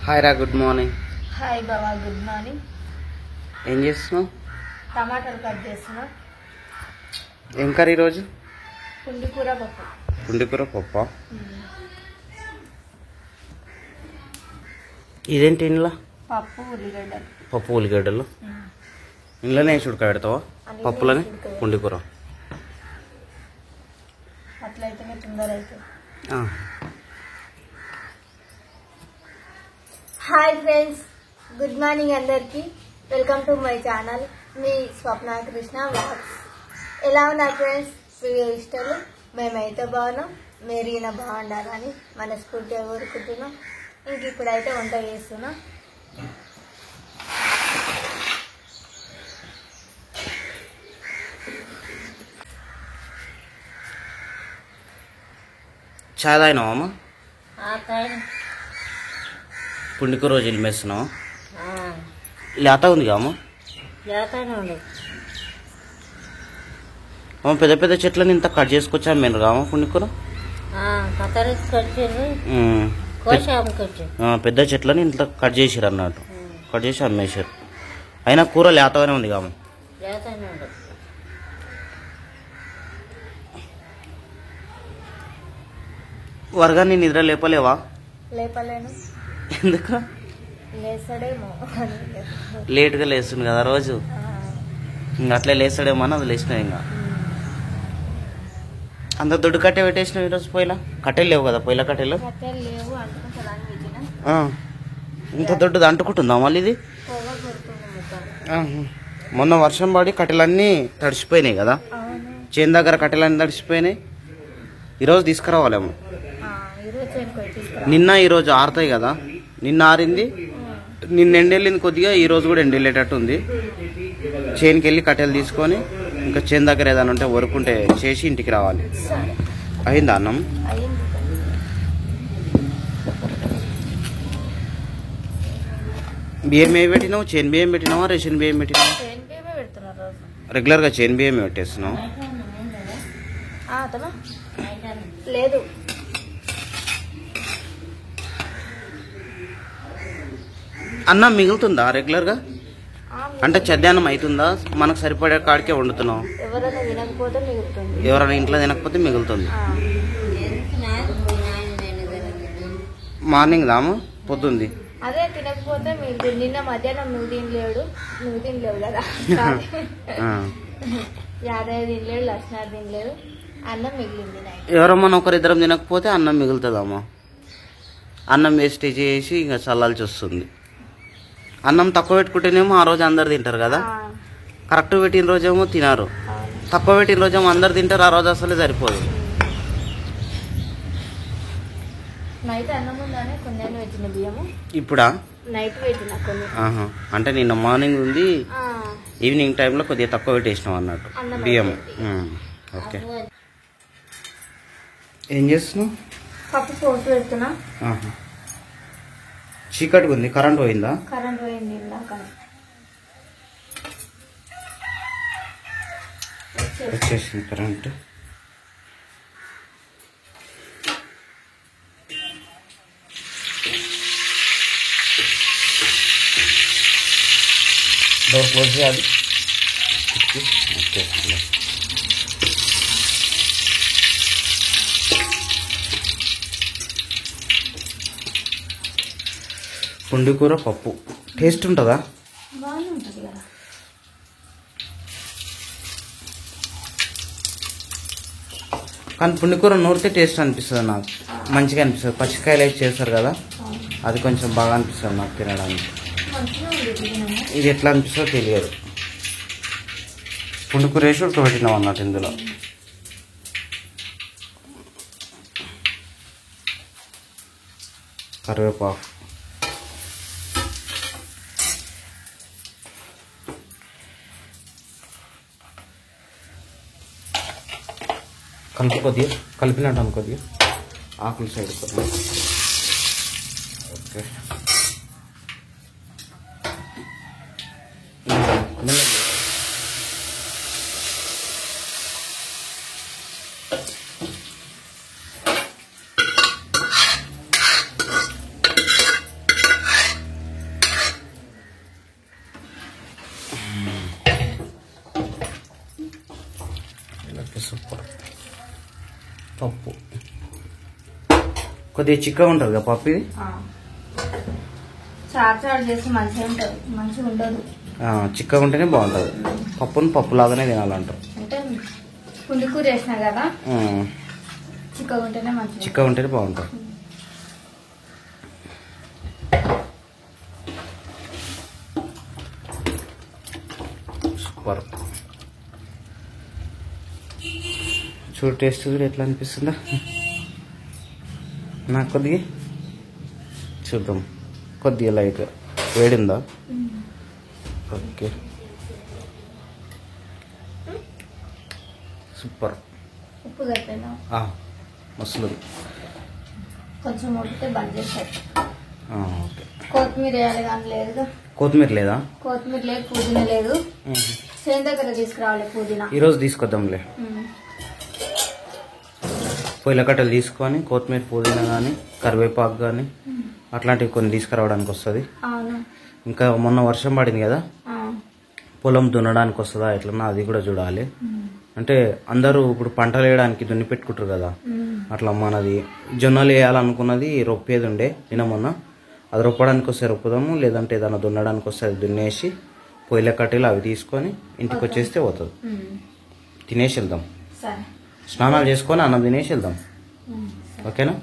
Hi రా, good morning. Hi బావా, good morning. ఏం చేస్తున్నావు? టమాటాలు కట్ చేస్తున్నా. ఏం కర్రీ ఈరోజు? పుండికూర పప్పు. పుండికూర పప్పు. ఇదేంటి ఇంట్లో? పప్పు ఉల్లిగడ్డలు. పప్పు ఉల్లిగడ్డలు ఇంట్లోనే వేసి ఉడకబెడతావా? పప్పులని పుండికూర అట్లయితేనే తొందర అవుతుంది. హాయ్ ఫ్రెండ్స్, గుడ్ మార్నింగ్ అందరికి. Welcome to my channel, me Swapna Krishna vlogs. ఎలా ఉన్నారు ఫ్రెండ్స్? వీడియో ఇష్టాలు మేమైతే బాగున్నాం, మీరు ఈయన బాగుండాలని మనస్ఫూర్తిగా కోరుకుంటున్నాం. ఇంక ఇప్పుడైతే వంట చేస్తున్నా. చాయ్ తాగినావా అమ్మ? పుండికూర రోజు ఇల్మేస్తున్నావా? లేత ఉంది అమ్మ. అమ్మ పెద్ద పెద్ద చెట్లని ఇంత కట్ చేసుకొచ్చా మేము రామా పుండికూర? పెద్ద చెట్లని ఇంత కట్ చేసిరు అన్నట్టు, కట్ చేసి అమ్మేసారు. అయినా కూర లేతగానే ఉంది కామ. వర్గాన్ని నిద్ర లేపలేవా? లేపలేను. ఎందుకు? లేస్తాడేమో, లేట్గా లేస్తుంది కదా రోజు, ఇంకా అట్లే లేస్తాడేమో అని అది లేచినావు. ఇంకా అంత దొడ్డు కట్టె పెట్టేసినావు ఈరోజు. పొయ్యిలా కట్టెలు లేవు కదా? పొయ్యిల కట్టెలు లేవు. ఇంత దొడ్డుది అంటుకుంటుందా మళ్ళీ ఇది? మొన్న వర్షం పడి కట్టెలన్నీ తడిసిపోయినాయి కదా, చేను దగ్గర కట్టెలన్నీ తడిసిపోయినాయి. ఈరోజు తీసుకురావాలేమో. నిన్న ఈరోజు ఆరుతాయి కదా, నిన్న ఆరింది, నిన్న ఎండెళ్ళింది కొద్దిగా, ఈరోజు కూడా ఎండెళ్ళేటట్టు ఉంది. చేనుకి వెళ్ళి కట్టెలు తీసుకొని ఇంకా చేను దగ్గర ఏదైనా ఉంటే వరకుంటే చేసి ఇంటికి రావాలి. అయిందా అన్నం? బియ్యం ఏమి పెట్టినావు? చేను బియ్యం పెట్టినావా, రేషన్ బియ్యం పెట్టినావా? రెగ్యులర్గా చేను బియ్యం పెట్టేస్తున్నావు? లేదు, అన్నం మిగులుతుందా రెగ్యులర్గా? అంటే చద్యాన్నం అవుతుందా? మనకు సరిపడే కాడికే వండుతున్నావు? ఎవరైనా ఇంట్లో తినకపోతే మిగులుతుంది. మార్నింగ్ దాము పొద్దుంది అదే తినకపోతే మీకు నిన్న మధ్యాహ్నం నువ్వు తినలేవు కదా, యాదయ్య తినలేడు, లక్ష్మణ్ తినలేదు, అన్నం మిగిలింది. ఎవరమ్మా ఒకరిద్దరం తినకపోతే అన్నం మిగులుతుందమ్మా. అన్నం వేస్టేజ్ చేసి ఇంకా చల్లాల్సి వస్తుంది. అన్నం తక్కువ పెట్టుకుంటేనేమో ఆ రోజు అందరు తింటారు కదా, కరెక్ట్ పెట్టిన రోజేమో తినారు, తక్కువ పెట్టిన రోజేమో అందరు తింటారు, ఆ రోజు అసలే సరిపోదు. నైట్ అన్నం ఉందని కొన్ని పెట్టిన బియ్యము ఇప్పుడా నైట్ పెట్టిన కొన్ని. అంటే నిన్న మార్నింగ్ ఉంది, ఈవినింగ్ టైంలో కొద్దిగా తక్కువ పెట్టేసినాం అన్నట్టు బియ్యం. ఓకే, ఏం చేస్తున్నావు? పప్పు పోటు పెడుతున్నా. చీకటిగా ఉంది, కరెంట్ పోయిందా? కరెంట్ పోయింది. వచ్చేసింది కరెంట్. డోర్ క్లోజ్ చేయాలి. పుండికూర పప్పు టేస్ట్ ఉంటుందా? బాగానే ఉంటుంది కదా. కానీ పుండికూర నూరితే టేస్ట్ అనిపిస్తుంది నాకు, మంచిగా అనిపిస్తుంది. పచ్చికాయలు వేసి చేస్తారు కదా, అది కొంచెం బాగా అనిపిస్తుంది నాకు తినడానికి. ఇది ఎట్లా అనిపిస్తుందో తెలియదు. పుండికూర వేసి ఉడకబెట్టినాం అన్నట్టు ఇందులో. కరివేపాకు, కొద్దిగా కలిపినట్టు అనుకోద్దిగా ఆకుల సైడ్ కొద్దిగా. ఓకే, పప్పు కొద్దిగా చిక్కగా ఉంటుంది కదా పప్పు ఇది. చారు చేసి మంచిగా ఉంటుంది, మంచిగా ఉండదు. చిక్కగా ఉంటేనే బాగుంటుంది. పప్పును పప్పులాగానే తినాలంటారు. అంటే పుండి కూర వేసినా కదా, చిక్కగా ఉంటేనే మంచిగా, చిక్కగా ఉంటేనే బాగుంటుంది. సూపర్. చూడు టేస్ట్ చూడు ఎట్లా అనిపిస్తుందా. నాకు కొద్దిగా చూద్దాం. కొద్దిగా లైట్గా వేడిందా? Okay super. ఉప్పు కట్టినా మస్తు. కొంచెం ఉడికితే బంద్ చేశారు. ఓకే. కొత్తిమీర వేయాలి కానీ లేదు. కొత్తిమీర లేదా? కొత్తిమీర లేదు, పుదీనా లేదు. చేను దగ్గర తీసుకురావాలి పుదీనా. ఈరోజు తీసుకొద్దాంలే. పొయ్యిల కట్టెలు తీసుకొని కొత్తిమీర, పుదీనా కానీ కరివేపాకు కానీ అట్లాంటివి కొన్ని తీసుకురావడానికి వస్తుంది. ఇంకా మొన్న వర్షం పడింది కదా, పొలం దున్నడానికి వస్తుందా ఎట్లన్నా అది కూడా చూడాలి. అంటే అందరూ ఇప్పుడు పంటలు వేయడానికి దున్ని పెట్టుకుంటారు కదా, అట్లా మనది జొన్నలు వేయాలనుకున్నది రొప్పేది ఉండే నిన్న మొన్న. అది రొప్పడానికి వస్తే రొప్పుదాము, లేదంటే ఏదైనా దున్నడానికి వస్తే అది దున్నేసి పొయ్యిల కట్టెలు అవి తీసుకొని ఇంటికి వచ్చేస్తే పోతుంది. తినేసి వెళ్దాం, స్నానాలు చేసుకొని అన్నం తినేసి వెళ్దాం. ఓకేనా?